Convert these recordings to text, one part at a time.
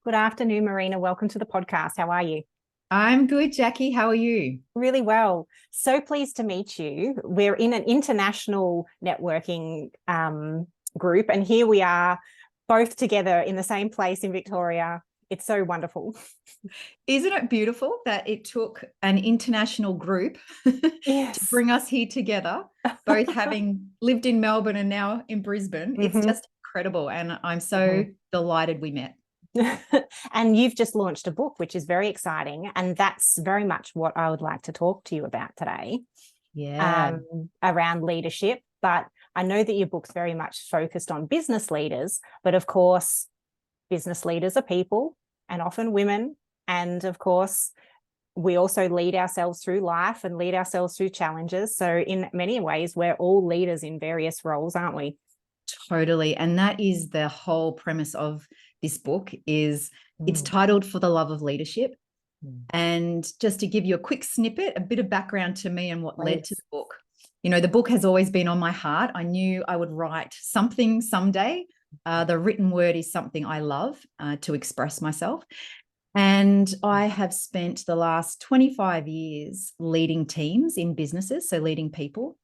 Good afternoon, Mareena. Welcome to the podcast. How are you? I'm good, Jackie. How are you? Really well. So pleased to meet you. We're in an international networking group, and here we are both together in the same place in Victoria. It's so wonderful. Isn't it beautiful that it took an international group to Yes. bring us here together, both having lived in Melbourne and now in Brisbane? It's hmm just incredible. And I'm so hmm delighted we met. And you've just launched a book, which is very exciting. And that's very much what I would like to talk to you about today, Yeah, um, around leadership. But I know that your book's very much focused on business leaders, but of course, business leaders are people and often women. And of course, we also lead ourselves through life and lead ourselves through challenges. So, in many ways, we're all leaders in various roles, aren't we? totally. And that is the whole premise of this book is it's Mm. titled For the Love of Leadership. Mm. And just to give you a quick snippet, a bit of background to me and what led to Please. the book. The book has always been on my heart. I knew I would write something someday. The written word is something I love to express myself. And I have spent the last 25 years leading teams in businesses, so leading people.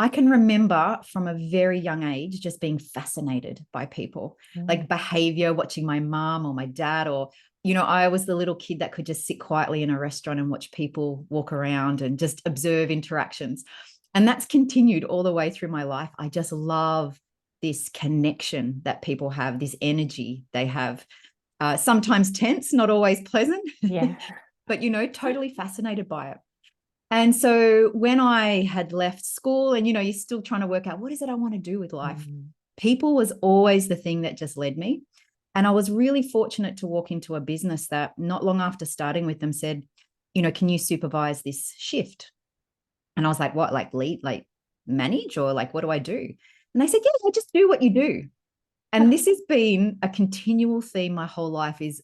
I can remember from a very young age just being fascinated by people, Mm. like behavior, watching my mom or my dad, or, I was the little kid that could just sit quietly in a restaurant and watch people walk around and just observe interactions. And that's continued all the way through my life. I just love this connection that people have, this energy they have, sometimes tense, not always pleasant, Yeah. but, totally fascinated by it. And so when I had left school and, you're still trying to work out what is it I want to do with life, Mm. people was always the thing that just led me. And I was really fortunate to walk into a business that not long after starting with them said, can you supervise this shift? And I was like, what, like lead, like manage, or like, what do I do? And they said, yeah, I just do what you do. And this has been a continual theme my whole life is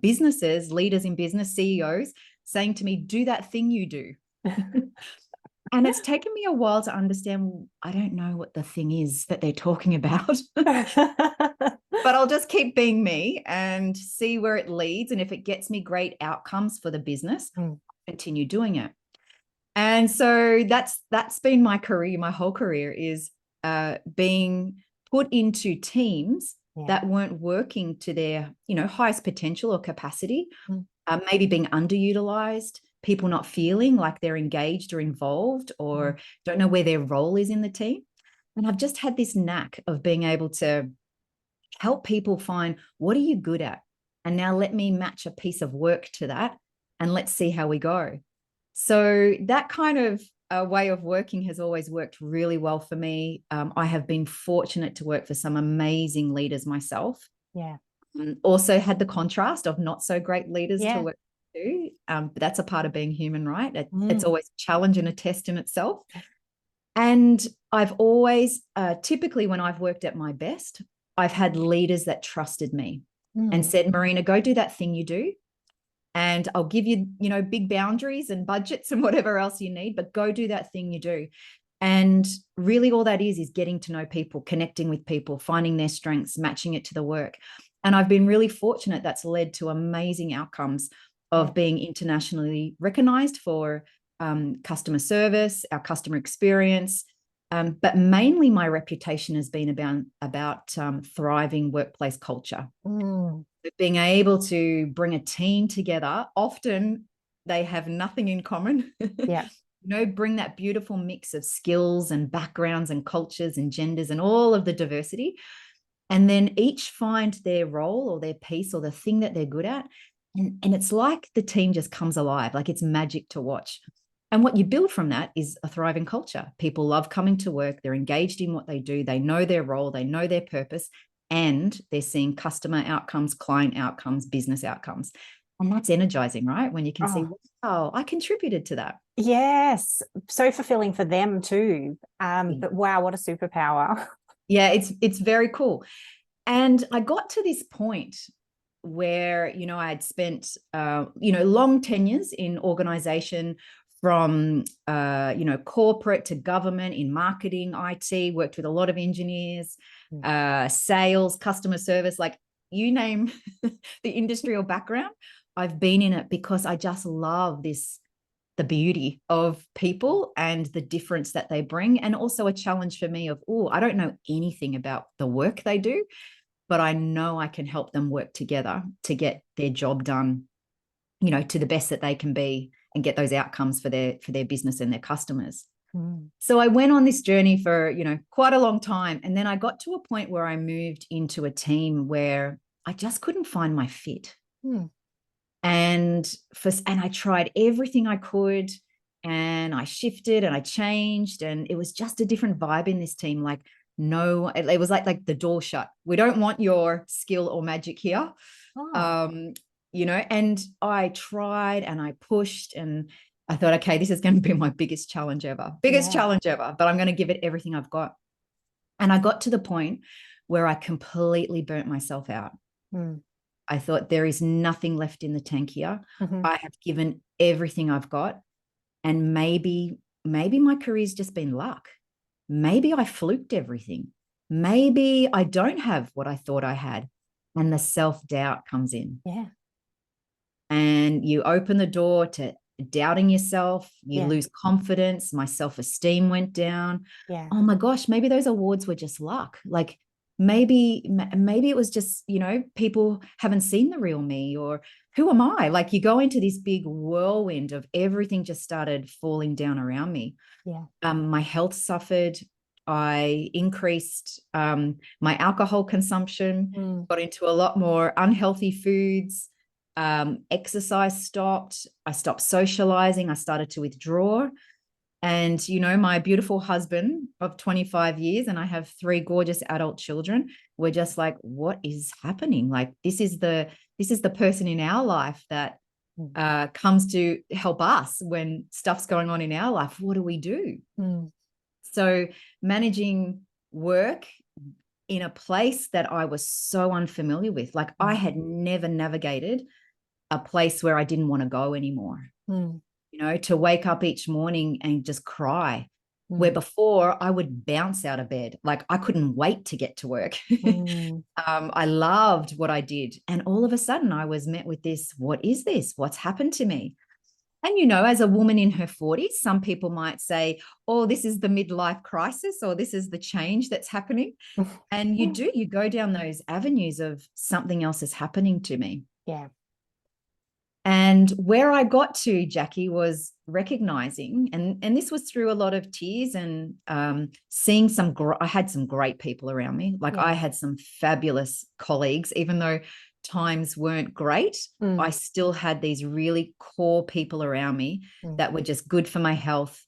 businesses, leaders in business, CEOs saying to me, do that thing you do. And it's taken me a while to understand, well, I don't know what the thing is that they're talking about, but I'll just keep being me and see where it leads. And if it gets me great outcomes for the business, Mm. continue doing it. And so that's been my career. My whole career is being put into teams Yeah. that weren't working to their highest potential or capacity, Mm. maybe being underutilized, people not feeling like they're engaged or involved Mm. or don't know where their role is in the team. And I've just had this knack of being able to help people find, what are you good at? And now let me match a piece of work to that and let's see how we go. So that kind of way of working has always worked really well for me. I have been fortunate to work for some amazing leaders myself. Yeah. Also had the contrast of not so great leaders to Yeah. work to. But that's a part of being human, right? It's Mm. always a challenge and a test in itself. And I've always, typically when I've worked at my best, I've had leaders that trusted me and Mm. said, Mareena, go do that thing you do. And I'll give you, big boundaries and budgets and whatever else you need, but go do that thing you do. And really all that is getting to know people, connecting with people, finding their strengths, matching it to the work. And I've been really fortunate that's led to amazing outcomes Yeah. of being internationally recognized for customer service, our customer experience. But mainly my reputation has been about thriving workplace culture. Mm. Being able to bring a team together, often they have nothing in common. Yeah. Bring that beautiful mix of skills and backgrounds and cultures and genders and all of the diversity. And then each find their role or their piece or the thing that they're good at. And it's like the team just comes alive, like it's magic to watch. And what you build from that is a thriving culture. People love coming to work. They're engaged in what they do. They know their role. They know their purpose. And they're seeing customer outcomes, client outcomes, business outcomes. And that's energizing, right? When you can see, Oh, wow, I contributed to that. yes. So fulfilling for them too. But wow, what a superpower. Yeah, it's very cool. And I got to this point where, I had spent, long tenures in organization from, corporate to government in marketing, IT, worked with a lot of engineers, Mm. sales, customer service, like you name the industry or background, I've been in it because I just love the beauty of people and the difference that they bring. And also a challenge for me of, oh, I don't know anything about the work they do, but I know I can help them work together to get their job done, you know, to the best that they can be and get those outcomes for their business and their customers. So I went on this journey for, you know, quite a long time. And then I got to a point where I moved into a team where I just couldn't find my fit. And I tried everything I could, and I shifted and I changed, and it was just a different vibe in this team. Like, no, it was like the door shut. We don't want your skill or magic here. You know, and I tried and I pushed, and I thought, okay, this is going to be my biggest challenge ever, but I'm going to give it everything I've got. And I got to the point where I completely burnt myself out. I thought, there is nothing left in the tank here. I have given everything I've got. And maybe my career's just been luck. Maybe I fluked everything. Maybe I don't have what I thought I had. And the self-doubt comes in. Yeah. And you open the door to doubting yourself. You lose confidence. My self-esteem went down. Oh my gosh, maybe those awards were just luck. Like, maybe it was just, you know, people haven't seen the real me, or who am I? Like, you go into this big whirlwind of everything just started falling down around me. My health suffered. I increased my alcohol consumption, got into a lot more unhealthy foods. Exercise stopped. I stopped socializing. I started to withdraw. And, you know, my beautiful husband of 25 years, and I have 3 gorgeous adult children, we're just like, what is happening? Like, this is the person in our life that comes to help us when stuff's going on in our life. What do we do? So managing work in a place that I was so unfamiliar with, like I had never navigated a place where I didn't want to go anymore. You know, to wake up each morning and just cry, where before I would bounce out of bed. Like, I couldn't wait to get to work. I loved what I did. And all of a sudden I was met with this, what is this? What's happened to me? And, you know, as a woman in her 40s, some people might say, oh, this is the midlife crisis, or this is the change that's happening. And you go down those avenues of something else is happening to me. And where I got to, Jackie, was recognizing, and this was through a lot of tears and seeing I had some great people around me. Like, I had some fabulous colleagues, even though times weren't great. I still had these really core people around me that were just good for my health,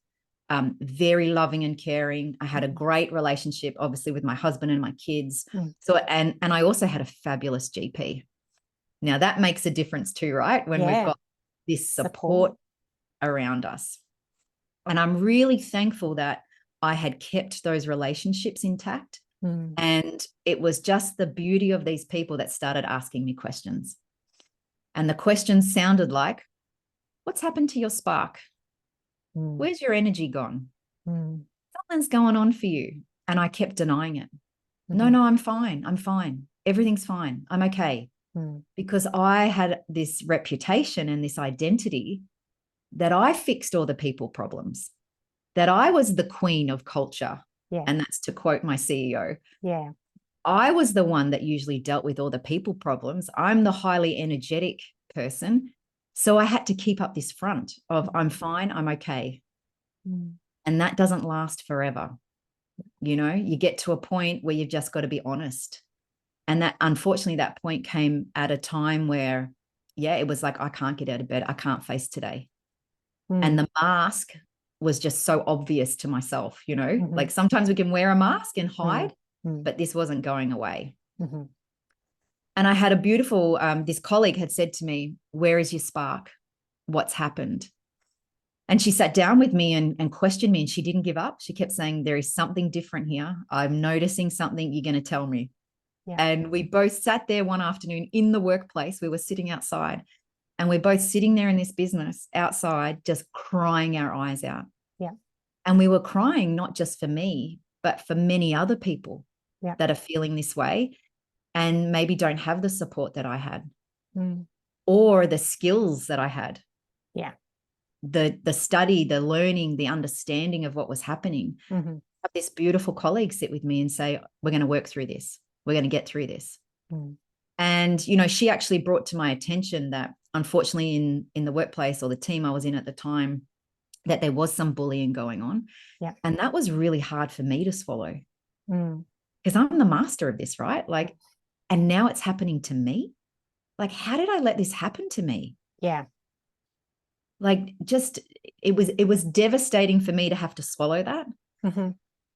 very loving and caring. I had a great relationship, obviously, with my husband and my kids. So, and I also had a fabulous GP. Now, that makes a difference too, right? When we've got this support around us. And I'm really thankful that I had kept those relationships intact. And it was just the beauty of these people that started asking me questions. And the questions sounded like, what's happened to your spark? Where's your energy gone? Something's going on for you. And I kept denying it. No, I'm fine. I'm fine. Everything's fine. I'm okay. Because I had this reputation and this identity that I fixed all the people problems, that I was the queen of culture. And that's to quote my CEO. I was the one that usually dealt with all the people problems. I'm the highly energetic person. So I had to keep up this front of I'm fine, I'm okay. And that doesn't last forever. You know, you get to a point where you've just got to be honest. And that, unfortunately, that point came at a time where, it was like, I can't get out of bed. I can't face today. And the mask was just so obvious to myself, you know, like sometimes we can wear a mask and hide, but this wasn't going away. And I had a beautiful, this colleague had said to me, where is your spark? What's happened? And she sat down with me and questioned me, and she didn't give up. She kept saying, there is something different here. I'm noticing something. You're going to tell me. And we both sat there one afternoon in the workplace. We were sitting outside, and we're both sitting there in this business outside, just crying our eyes out. And we were crying not just for me, but for many other people that are feeling this way. and maybe don't have the support that I had Mm. or the skills that I had. Yeah. The study, the learning, the understanding of what was happening. Mm-hmm. Have this beautiful colleague sit with me and say, we're going to work through this. We're going to get through this. Mm. And, you know, she actually brought to my attention that unfortunately in the workplace or the team I was in at the time, that there was some bullying going on. Yeah. And that was really hard for me to swallow Mm. because I'm the master of this, right? Like, and now it's happening to me. Like, how did I let this happen to me? Yeah. Like, just, it was devastating for me to have to swallow that. Mm-hmm.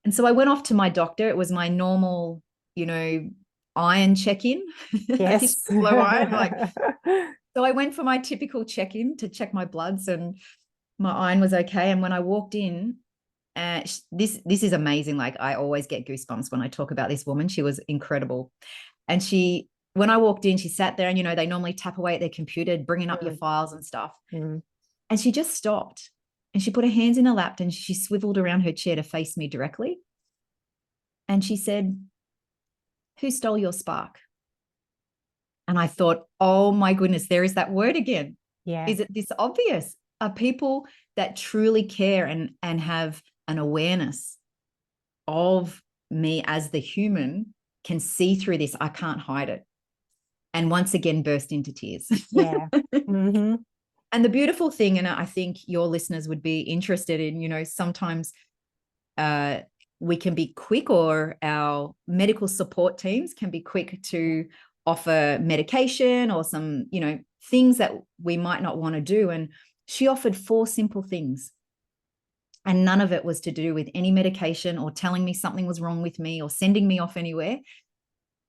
And so I went off to my doctor. It was my normal, you know, iron check-in. Yes. Low iron, like, so I went for my typical check-in to check my bloods, and my iron was okay. And when I walked in, this is amazing. Like, I always get goosebumps when I talk about this woman. She was incredible. And when I walked in, she sat there, and, you know, they normally tap away at their computer, bringing up your files and stuff. Mm. And she just stopped, and she put her hands in her lap, and she swiveled around her chair to face me directly. And she said, "Who stole your spark?" And I thought, oh my goodness, there is that word again. Yeah. Is it this obvious? Are people that truly care and have an awareness of me as the human can see through this? I can't hide it. And once again, burst into tears. Yeah. Mm-hmm. And the beautiful thing, and I think your listeners would be interested in, you know, sometimes we can be quick, or our medical support teams can be quick to offer medication or some, you know, things that we might not want to do. And she offered 4 simple things. And none of it was to do with any medication or telling me something was wrong with me or sending me off anywhere.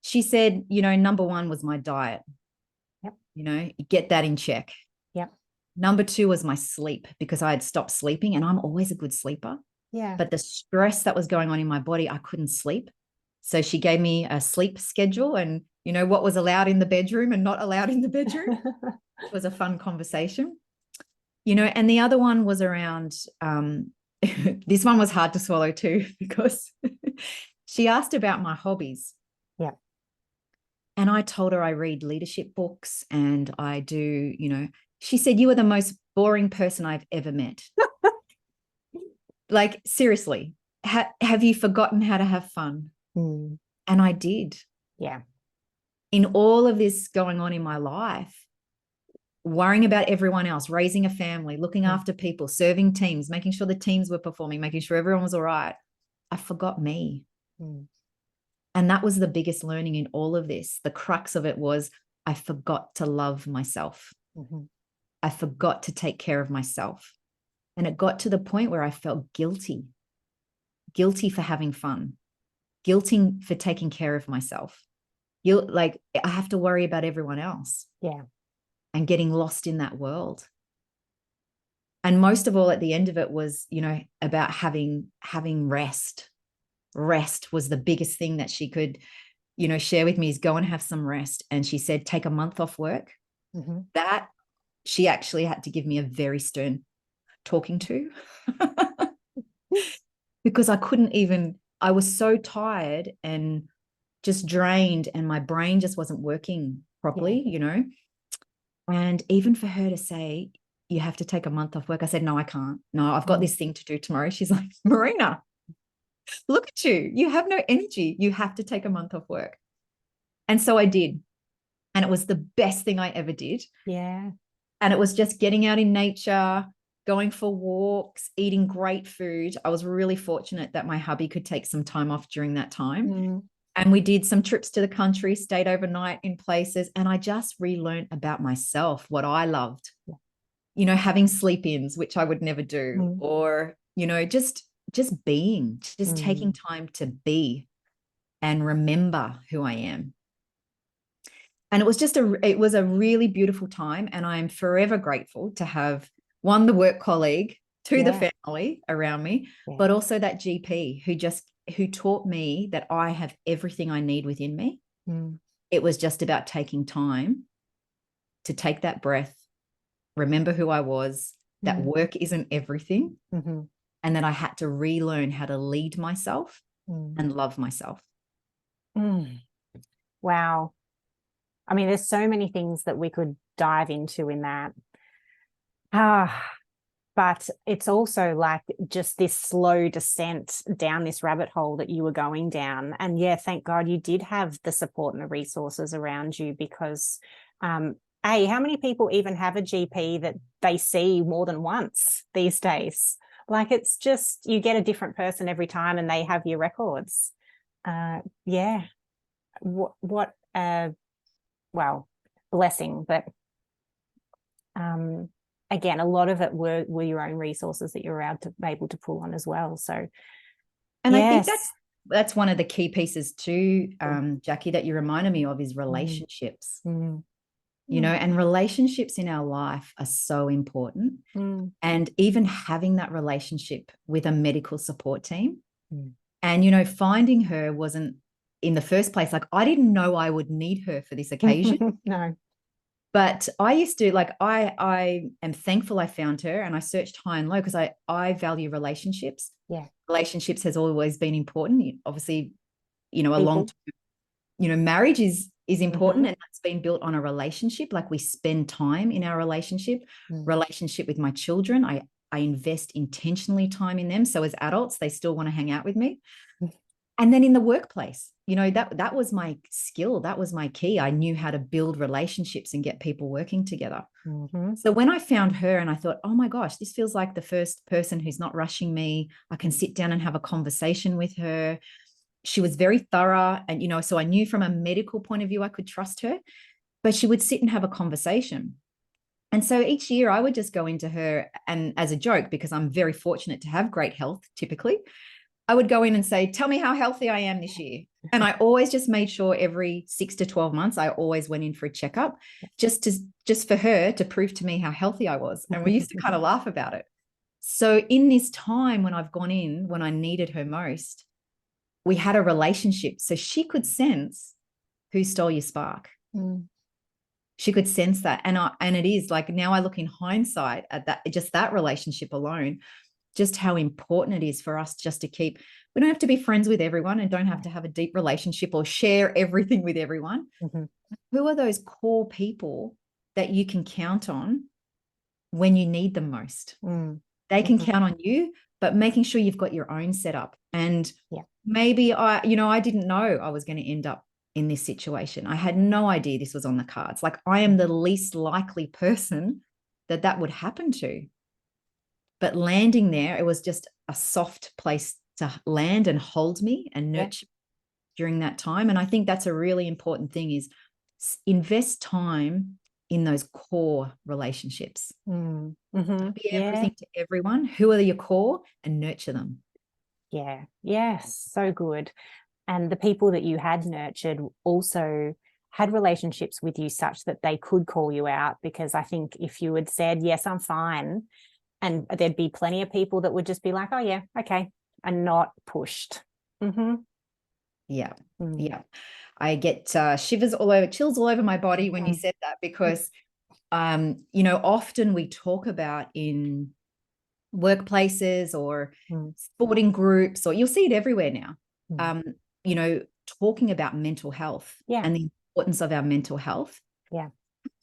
She said, you know, number 1 was my diet. Yep. You know, get that in check. Yep. Number 2 was my sleep, because I had stopped sleeping, and I'm always a good sleeper. Yeah. But the stress that was going on in my body, I couldn't sleep. So she gave me a sleep schedule, and, you know, what was allowed in the bedroom and not allowed in the bedroom. It was a fun conversation, you know. And the other one was around, this one was hard to swallow too, because she asked about my hobbies. Yeah. And I told her I read leadership books and I do, you know, she said, "You are the most boring person I've ever met." Like, seriously, have you forgotten how to have fun? Mm. And I did. Yeah. In all of this going on in my life, worrying about everyone else, raising a family, looking after people, serving teams, making sure the teams were performing, making sure everyone was all right, I forgot me. Mm. And that was the biggest learning in all of this. The crux of it was I forgot to love myself. Mm-hmm. I forgot to take care of myself. And it got to the point where I felt guilty for having fun, guilty for taking care of myself. Like, I have to worry about everyone else. Yeah. And getting lost in that world. And most of all, at the end of it was, you know, about having rest. Rest was the biggest thing that she could, you know, share with me, is go and have some rest. And she said, take a month off work. Mm-hmm. That she actually had to give me a very stern talking to because I was so tired and just drained, and my brain just wasn't working properly, you know. And even for her to say, you have to take a month off work, I said, no, I can't. No, I've got this thing to do tomorrow. She's like, Mareena, look at you. You have no energy. You have to take a month off work. And so I did. And it was the best thing I ever did. Yeah. And it was just getting out in nature, going for walks, eating great food. I was really fortunate that my hubby could take some time off during that time. Mm. And we did some trips to the country, stayed overnight in places. And I just relearned about myself, what I loved, you know, having sleep-ins, which I would never do, or, you know, just being, just taking time to be and remember who I am. And it was a really beautiful time. And I'm forever grateful to have, one, the work colleague, two, the family around me, but also that GP who taught me that I have everything I need within me. It was just about taking time to take that breath, remember who I was, that work isn't everything, and that I had to relearn how to lead myself and love myself. Wow. I mean, there's so many things that we could dive into in that. But it's also like just this slow descent down this rabbit hole that you were going down. And yeah, thank God you did have the support and the resources around you, because how many people even have a GP that they see more than once these days? Like, it's just, you get a different person every time and they have your records. Yeah. What well, blessing. But again, a lot of it were your own resources that you were able to pull on as well. So, and yes. I think that's one of the key pieces too, Jackie, that you reminded me of, is relationships. You know, and relationships in our life are so important. And even having that relationship with a medical support team. And, you know, finding her wasn't, in the first place, like, I didn't know I would need her for this occasion. No. But I used to, like, I am thankful I found her, and I searched high and low because I value relationships. Yeah. Relationships has always been important. Obviously, you know, a long time, you know, marriage is important, and that's been built on a relationship. Like, we spend time in our relationship with my children. I invest intentionally time in them. So as adults, they still want to hang out with me. And then in the workplace, you know, that was my skill. That was my key. I knew how to build relationships and get people working together. So when I found her, and I thought, oh my gosh, this feels like the first person who's not rushing me. I can sit down and have a conversation with her. She was very thorough. And, you know, so I knew from a medical point of view, I could trust her, but she would sit and have a conversation. And so each year I would just go into her, and as a joke, because I'm very fortunate to have great health, typically, I would go in and say, tell me how healthy I am this year. And I always just made sure every 6 to 12 months, I always went in for a checkup, just for her to prove to me how healthy I was. And we used to kind of laugh about it. So in this time when I've gone in, when I needed her most, we had a relationship. So she could sense who stole your spark. She could sense that. And it is like, now I look in hindsight at that, just that relationship alone, just how important it is for us just to keep, we don't have to be friends with everyone and don't have to have a deep relationship or share everything with everyone. Who are those core people that you can count on when you need them most? They can count on you, but making sure you've got your own setup. And maybe I didn't know I was going to end up in this situation. I had no idea this was on the cards. Like, I am the least likely person that would happen to. But landing there, it was just a soft place to land and hold me and nurture during that time. And I think that's a really important thing, is invest time in those core relationships. Be everything to everyone. Who are your core, and nurture them. Yeah. Yes. So good. And the people that you had nurtured also had relationships with you such that they could call you out, because I think if you had said, yes, I'm fine, and there'd be plenty of people that would just be like, oh yeah, okay, and not pushed. Yeah. I get chills all over my body when you said that, because you know, often we talk about in workplaces or sporting groups, or you'll see it everywhere now, you know, talking about mental health and the importance of our mental health.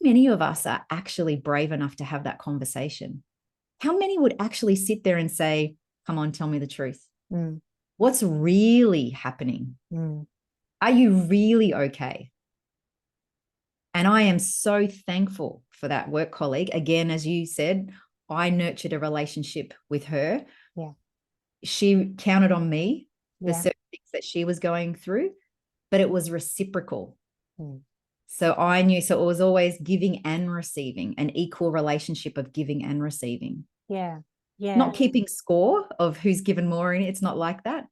Many of us are actually brave enough to have that conversation. How many would actually sit there and say, come on, tell me the truth? What's really happening? Are you really okay? And I am so thankful for that work colleague. Again, as you said, I nurtured a relationship with her. She counted on me for certain things that she was going through, but it was reciprocal. So I knew, so it was always giving and receiving, an equal relationship of giving and receiving. Not keeping score of who's given more in it. It's not like that.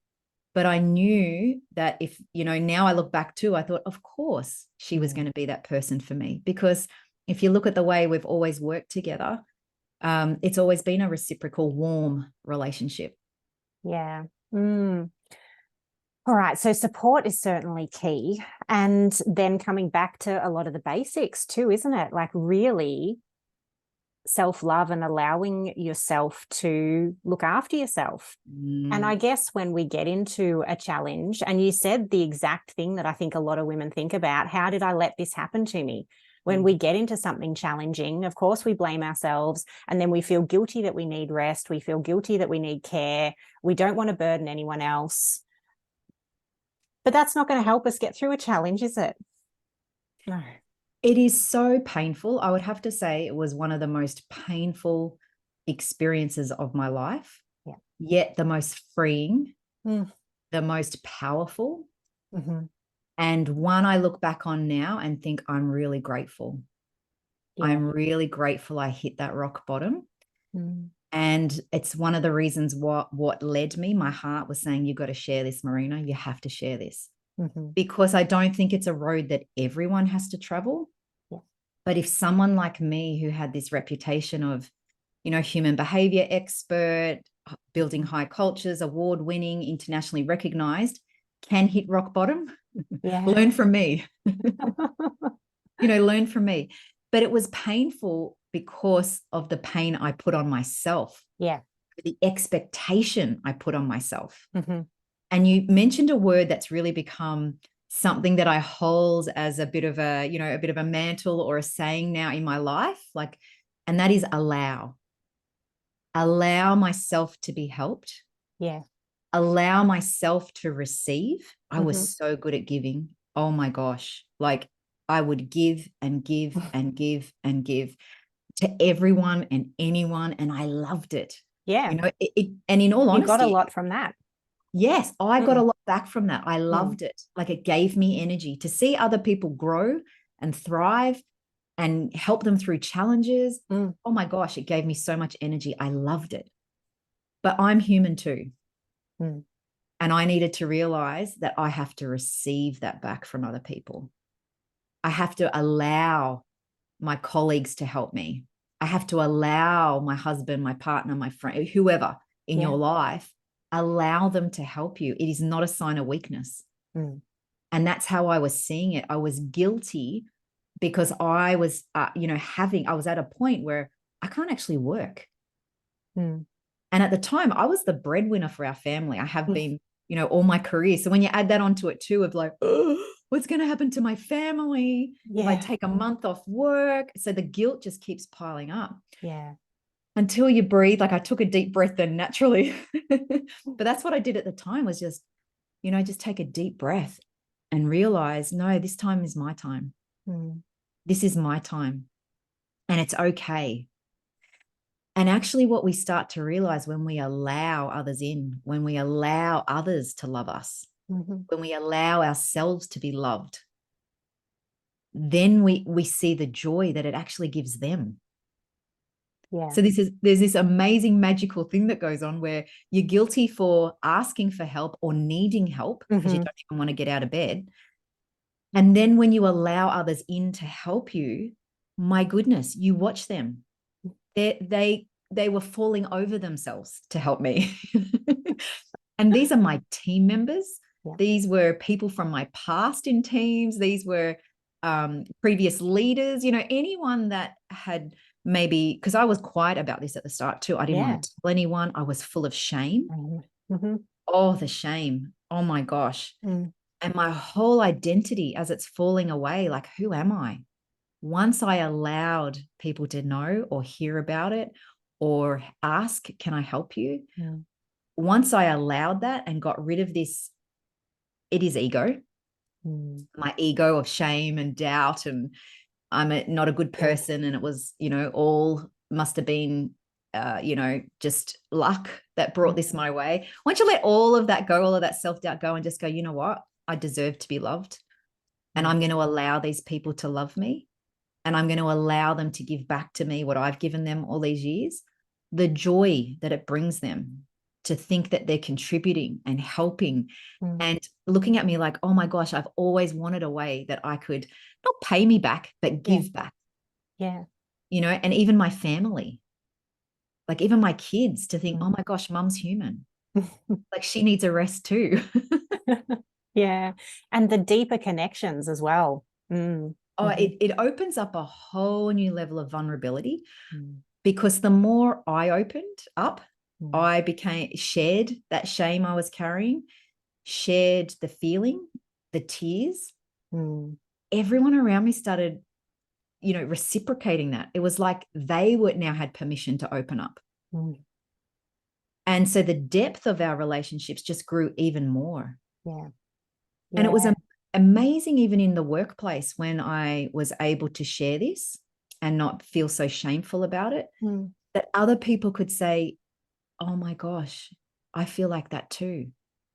But I knew that if, you know, now I look back too, I thought, of course, she was going to be that person for me. Because if you look at the way we've always worked together, it's always been a reciprocal, warm relationship. All right. So support is certainly key. And then coming back to a lot of the basics too, isn't it? Like, really self-love and allowing yourself to look after yourself. And I guess when we get into a challenge, and you said the exact thing that I think a lot of women think about, how did I let this happen to me? When we get into something challenging, of course, we blame ourselves, and then we feel guilty that we need rest. We feel guilty that we need care. We don't want to burden anyone else. But that's not going to help us get through a challenge, is it? No. It is so painful. I would have to say it was one of the most painful experiences of my life, yet the most freeing, the most powerful, and one I look back on now and think I'm really grateful. I'm really grateful I hit that rock bottom. And it's one of the reasons what led me. My heart was saying, you've got to share this, Mareena. You have to share this. Because I don't think it's a road that everyone has to travel. But if someone like me, who had this reputation of, you know, human behavior expert, building high cultures, award-winning, internationally recognized, can hit rock bottom, learn from me. Learn from me. But it was painful because of the pain I put on myself. The expectation I put on myself. And you mentioned a word that's really become something that I hold as a bit of a mantle or a saying now in my life, and that is allow myself to be helped. Allow myself to receive. I was so good at giving. Oh my gosh. I would give and give and give and give to everyone and anyone. And I loved it. And in all honesty, you got a lot from that. Yes, I got a lot back from that. I loved it. It gave me energy to see other people grow and thrive and help them through challenges. Oh my gosh, it gave me so much energy. I loved it. But I'm human too. And I needed to realize that I have to receive that back from other people. I have to allow my colleagues to help me. I have to allow my husband, my partner, my friend, whoever in your life, allow them to help you. It is not a sign of weakness. And that's how I was seeing it. I was guilty because I was, I was at a point where I can't actually work. And at the time, I was the breadwinner for our family. I have been, all my career. So when you add that onto it too, of what's going to happen to my family if I take a month off work? So the guilt just keeps piling up. Until you breathe. I took a deep breath then naturally. But that's what I did at the time, was just take a deep breath and realize, no, this time is my time. This is my time. And it's okay. And actually what we start to realize when we allow others in, when we allow others to love us, when we allow ourselves to be loved, then we see the joy that it actually gives them. So there's this amazing magical thing that goes on where you're guilty for asking for help or needing help because you don't even want to get out of bed. And then when you allow others in to help you, my goodness, you watch them. They were falling over themselves to help me. And these are my team members. These were people from my past in teams. These were previous leaders, anyone that had maybe, because I was quiet about this at the start too. I didn't want to tell anyone. I was full of shame. Oh, the shame. Oh my gosh. And my whole identity as it's falling away, who am I? Once I allowed people to know or hear about it or ask, can I help you? Once I allowed that and got rid of this, it is ego, my ego of shame and doubt, and I'm not a good person. And it was, all must have been, just luck that brought this my way. Once you let all of that go, all of that self-doubt go, and just go, you know what? I deserve to be loved. And I'm going to allow these people to love me. And I'm going to allow them to give back to me what I've given them all these years. The joy that it brings them to think that they're contributing and helping and looking at me like, oh my gosh, I've always wanted a way that I could not pay me back, but give back. And even my family, even my kids, to think, oh my gosh, mum's human. She needs a rest too. And the deeper connections as well. It opens up a whole new level of vulnerability because the more I opened up, Mm. I shared that shame I was carrying, shared the feeling, the tears. Mm. Everyone around me started, reciprocating that. It was like they now had permission to open up. Mm. And so the depth of our relationships just grew even more. Yeah. And it was Yeah. amazing, even in the workplace, when I was able to share this and not feel so shameful about it, Mm. that other people could say, oh my gosh, I feel like that too.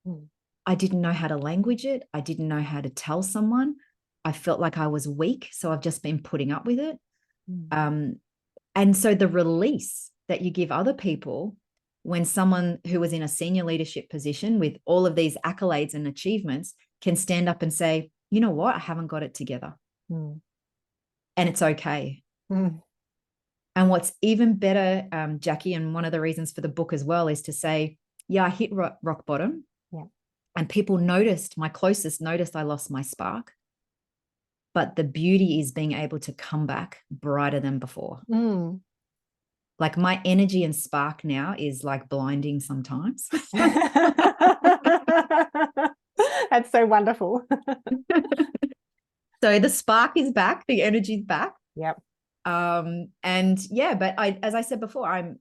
Mm. I didn't know how to language it. I didn't know how to tell someone. I felt like I was weak. So I've just been putting up with it. Mm. And so the release that you give other people when someone who was in a senior leadership position with all of these accolades and achievements can stand up and say, you know what, I haven't got it together. Mm. And it's okay. Mm. And what's even better, Jackie, and one of the reasons for the book as well, is to say, yeah, I hit rock bottom. Yeah. And people my closest noticed I lost my spark. But the beauty is being able to come back brighter than before. Mm. Like my energy and spark now is like blinding sometimes. That's so wonderful. So the spark is back, the energy's back. Yep. And yeah, but as I said before, I'm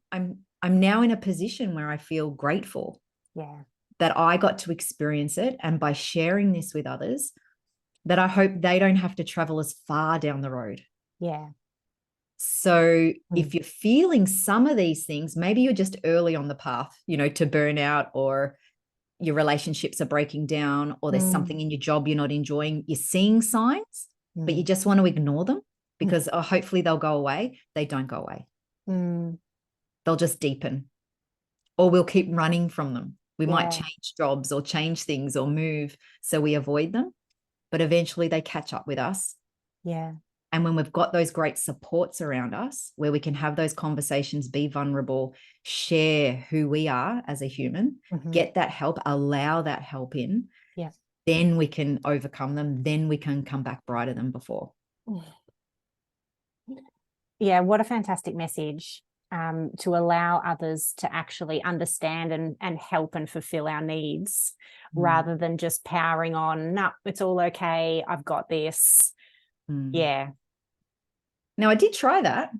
now in a position where I feel grateful. Yeah. That I got to experience it, and by sharing this with others, that I hope they don't have to travel as far down the road. Yeah. So if you're feeling some of these things, maybe you're just early on the path, to burnout, or your relationships are breaking down, or there's something in your job you're not enjoying. You're seeing signs, but you just want to ignore them because hopefully they'll go away. They don't go away. They'll just deepen, or we'll keep running from them. We might change jobs or change things or move so we avoid them, but eventually they catch up with us. Yeah. And when we've got those great supports around us where we can have those conversations, be vulnerable, share who we are as a human, get that help, allow that help in, then we can overcome them. Then we can come back brighter than before. Yeah, what a fantastic message, to allow others to actually understand and help and fulfill our needs, rather than just powering on, no, it's all okay, I've got this. Yeah. Now, I did try that.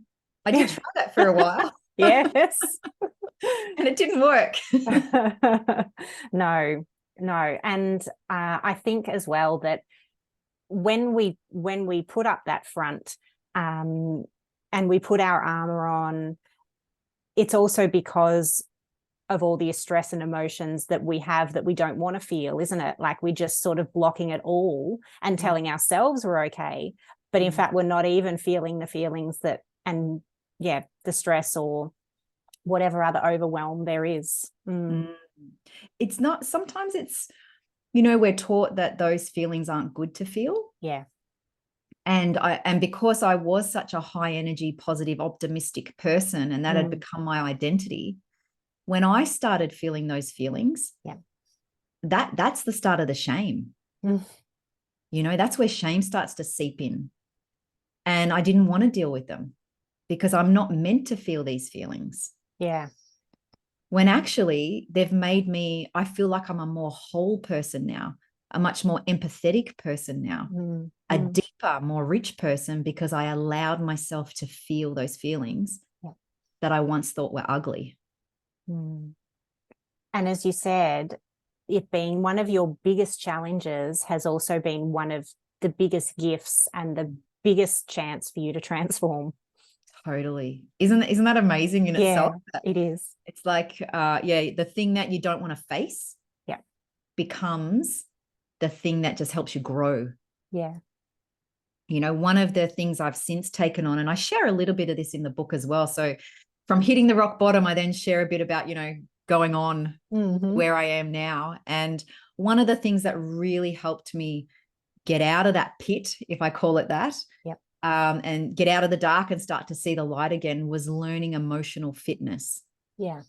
I did try that for a while. Yes. And it didn't work. No. And I think as well that when we put up that front, and we put our armor on, it's also because of all the stress and emotions that we have that we don't want to feel, isn't it? Like we're just sort of blocking it all and telling ourselves we're okay. But in fact, we're not even feeling the feelings the stress or whatever other overwhelm there is. It's not, sometimes it's, we're taught that those feelings aren't good to feel. Yeah. And because I was such a high energy, positive, optimistic person, and that had become my identity, when I started feeling those feelings, that's the start of the shame. That's where shame starts to seep in. And I didn't want to deal with them because I'm not meant to feel these feelings. Yeah. When actually they've made me, I feel like I'm a more whole person now, a much more empathetic person now, a deeper, more rich person, because I allowed myself to feel those feelings that I once thought were ugly. And as you said, it being one of your biggest challenges has also been one of the biggest gifts and the biggest chance for you to transform. Totally. Isn't that amazing in itself? It is. It's like, the thing that you don't want to face becomes the thing that just helps you grow. Yeah. One of the things I've since taken on, and I share a little bit of this in the book as well. So from hitting the rock bottom, I then share a bit about, going on where I am now. And one of the things that really helped me get out of that pit, if I call it that, and get out of the dark and start to see the light again, was learning emotional fitness. Yeah.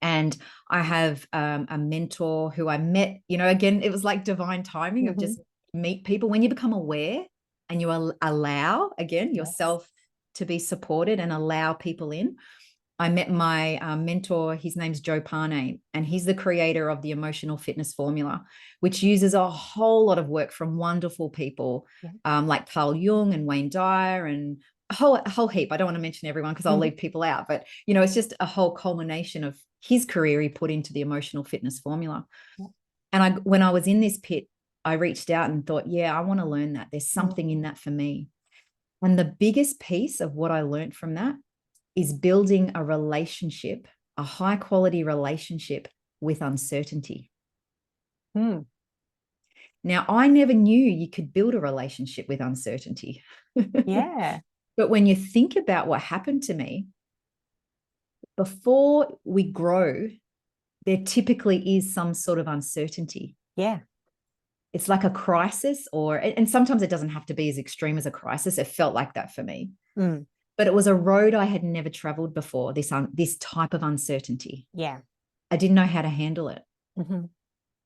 And I have a mentor who I met, again, it was like divine timing of just meet people. When you become aware and you allow, again, yourself to be supported and allow people in. I met my mentor, his name's Joe Parnay, and he's the creator of the Emotional Fitness Formula, which uses a whole lot of work from wonderful people like Carl Jung and Wayne Dyer and a whole heap. I don't want to mention everyone because I'll leave people out, but, you know, it's just a whole culmination of his career he put into the Emotional Fitness Formula. And when I was in this pit, I reached out and thought, yeah, I want to learn that. There's something in that for me. And the biggest piece of what I learned from that is building a relationship, a high quality relationship with uncertainty. Now, I never knew you could build a relationship with uncertainty. Yeah. But when you think about what happened to me, before we grow, there typically is some sort of uncertainty. Yeah. It's like a crisis, and sometimes it doesn't have to be as extreme as a crisis. It felt like that for me. But it was a road I had never traveled before, this type of uncertainty. Yeah. I didn't know how to handle it.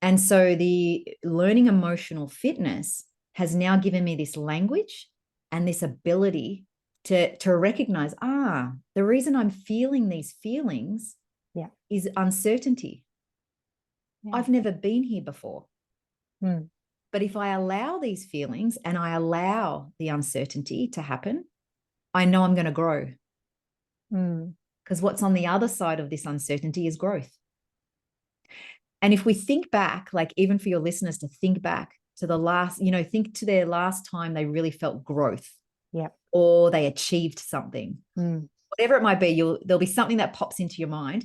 And so the learning emotional fitness has now given me this language and this ability to recognize, the reason I'm feeling these feelings is uncertainty. I've never been here before. But if I allow these feelings and I allow the uncertainty to happen, I know I'm going to grow. Because what's on the other side of this uncertainty is growth. And if we think back, like even for your listeners to think back to the last, you know, think to their last time they really felt growth. Or they achieved something. Whatever it might be, there'll be something that pops into your mind.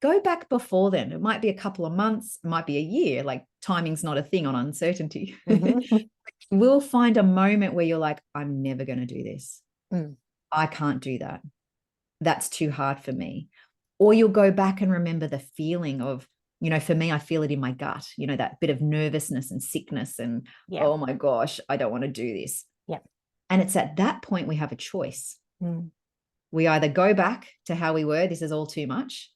Go back before then. It might be a couple of months, it might be a year. Like timing's not a thing on uncertainty. We'll find a moment where you're like, I'm never going to do this. I can't do that. That's too hard for me. Or you'll go back and remember the feeling of, you know, for me, I feel it in my gut, you know, that bit of nervousness and sickness and, oh my gosh, I don't want to do this. And it's at that point we have a choice. We either go back to how we were, this is all too much,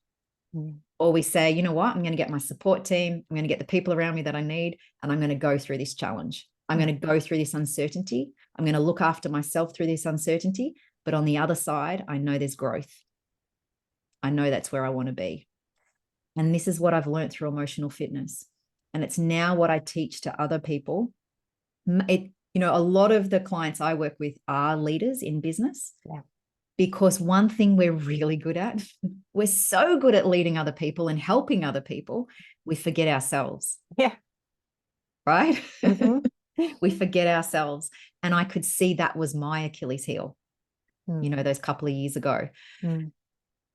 or we say, you know what, I'm going to get my support team, I'm going to get the people around me that I need, and I'm going to go through this challenge. I'm going to go through this uncertainty. I'm going to look after myself through this uncertainty. But on the other side, I know there's growth. I know that's where I want to be. And this is what I've learned through emotional fitness. And it's now what I teach to other people. You know, a lot of the clients I work with are leaders in business. Because one thing we're really good at, we're so good at leading other people and helping other people, we forget ourselves. Right? We forget ourselves. And I could see that was my Achilles heel, you know, those couple of years ago.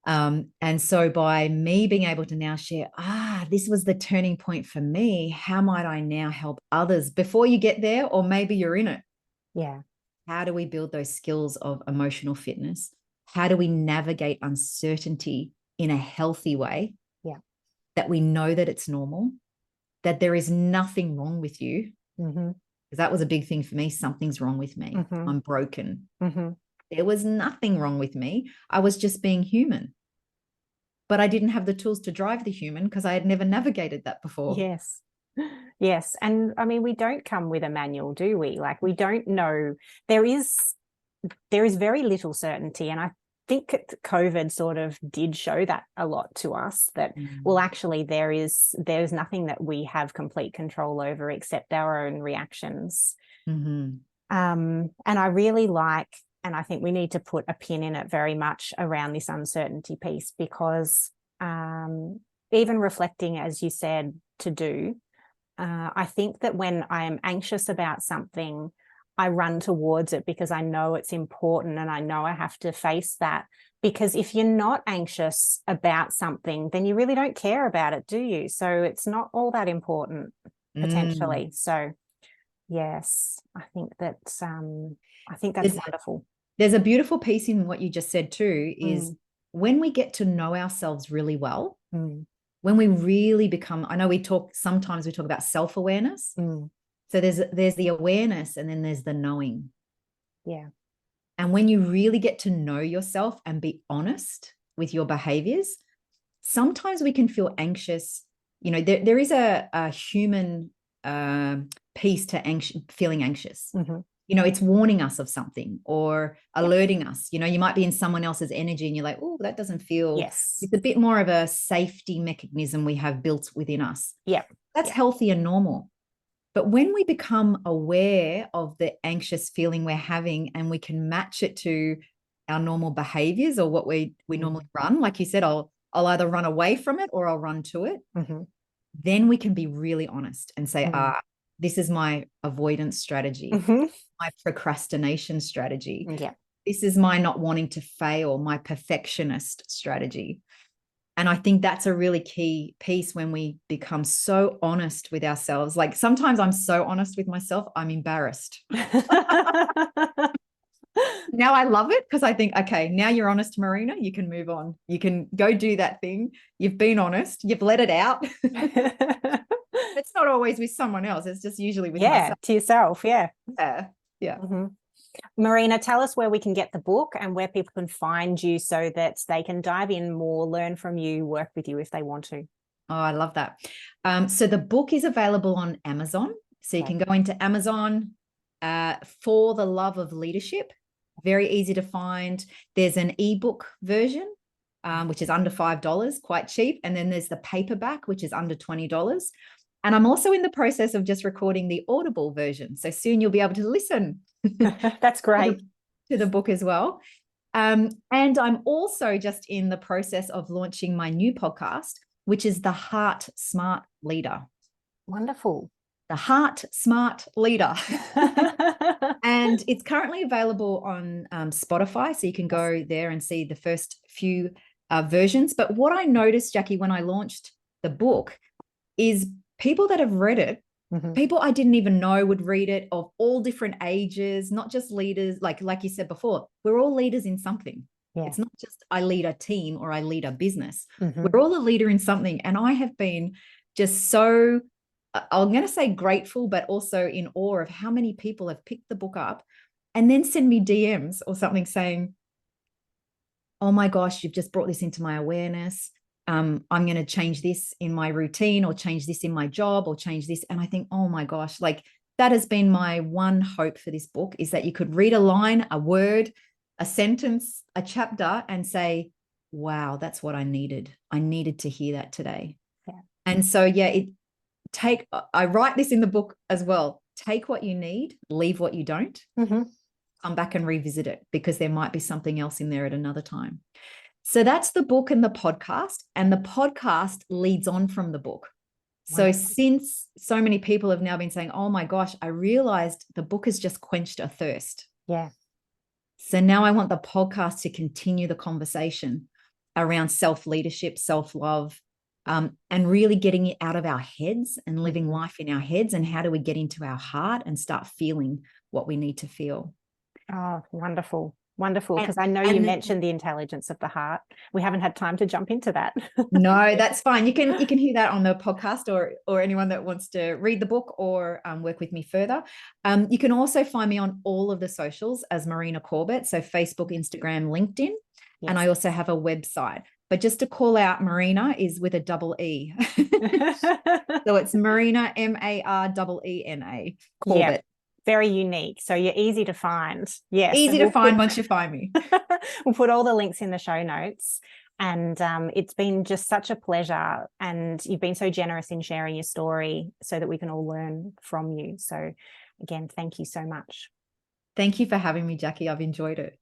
And so by me being able to now share, this was the turning point for me. How might I now help others before you get there? Or maybe you're in it. How do we build those skills of emotional fitness? How do we navigate uncertainty in a healthy way? That we know that it's normal, that there is nothing wrong with you. Because that was a big thing for me. Something's wrong with me. I'm broken. There was nothing wrong with me. I was just being human. But I didn't have the tools to drive the human because I had never navigated that before. Yes. And I mean, we don't come with a manual, do we? Like, we don't know. There is very little certainty. And I think COVID sort of did show that a lot to us, that, well, actually there's nothing that we have complete control over except our own reactions. And I really like, and I think we need to put a pin in it very much around this uncertainty piece, because even reflecting, as you said, to do, I think that when I am anxious about something, I run towards it because I know it's important and I know I have to face that. Because if you're not anxious about something, then you really don't care about it, do you? So it's not all that important, potentially. So yes, I think that's wonderful. There's a beautiful piece in what you just said too, is when we get to know ourselves really well, when we really become, I know sometimes we talk about self-awareness. So there's the awareness and then there's the knowing. And when you really get to know yourself and be honest with your behaviors, sometimes we can feel anxious. You know, there is a human piece to feeling anxious. You know, it's warning us of something or alerting us. You know, you might be in someone else's energy and you're like, oh, that doesn't feel, Yes. it's a bit more of a safety mechanism we have built within us. Yeah. That's healthy and normal. But when we become aware of the anxious feeling we're having and we can match it to our normal behaviors or what we normally run, like you said, I'll either run away from it or I'll run to it. Then we can be really honest and say, this is my avoidance strategy, my procrastination strategy. Yeah. This is my not wanting to fail, my perfectionist strategy. And I think that's a really key piece when we become so honest with ourselves. Like sometimes I'm so honest with myself, I'm embarrassed. Now I love it because I think, okay, now you're honest, Mareena, you can move on. You can go do that thing. You've been honest. You've let it out. It's not always with someone else. It's just usually with myself. To yourself. Yeah. Yeah. Mareena, tell us where we can get the book and where people can find you so that they can dive in more, learn from you, work with you if they want to. Oh, I love that. So the book is available on Amazon. So you can go into Amazon For the Love of Leadership. Very easy to find. There's an ebook version, which is under $5, quite cheap. And then there's the paperback, which is under $20. And I'm also in the process of just recording the Audible version. So soon you'll be able to listen. That's great. To the book as well. And I'm also just in the process of launching my new podcast, which is The Heart Smart Leader. Wonderful. The Heart Smart Leader. And it's currently available on Spotify. So you can go there and see the first few versions. But what I noticed, Jackie, when I launched the book is people that have read it, people I didn't even know would read it, of all different ages, not just leaders. Like you said before, we're all leaders in something. Yeah. It's not just I lead a team or I lead a business. We're all a leader in something. And I have been just so, I'm going to say grateful, but also in awe of how many people have picked the book up and then send me DMs or something saying, oh my gosh, you've just brought this into my awareness. I'm going to change this in my routine or change this in my job or change this. And I think, oh my gosh, like that has been my one hope for this book, is that you could read a line, a word, a sentence, a chapter and say, wow, that's what I needed. I needed to hear that today. Yeah. And so, yeah, I write this in the book as well. Take what you need, leave what you don't. Come back and revisit it because there might be something else in there at another time. So that's the book and the podcast. And the podcast leads on from the book. So since so many people have now been saying, oh my gosh, I realized the book has just quenched a thirst. Yeah. So now I want the podcast to continue the conversation around self-leadership, self-love, and really getting it out of our heads and living life in our heads. And how do we get into our heart and start feeling what we need to feel? Oh, wonderful. Wonderful, because I know you mentioned the intelligence of the heart. We haven't had time to jump into that. No, that's fine. You can hear that on the podcast, or anyone that wants to read the book or work with me further. You can also find me on all of the socials as Mareena Corbett, so Facebook, Instagram, LinkedIn, and I also have a website. But just to call out, Mareena is with a double E. So it's Mareena, Mareena, Corbett. Yep. Very unique. So you're easy to find. Yes. Easy to find once you find me. We'll put all the links in the show notes. And it's been just such a pleasure. And you've been so generous in sharing your story so that we can all learn from you. So again, thank you so much. Thank you for having me, Jackie. I've enjoyed it.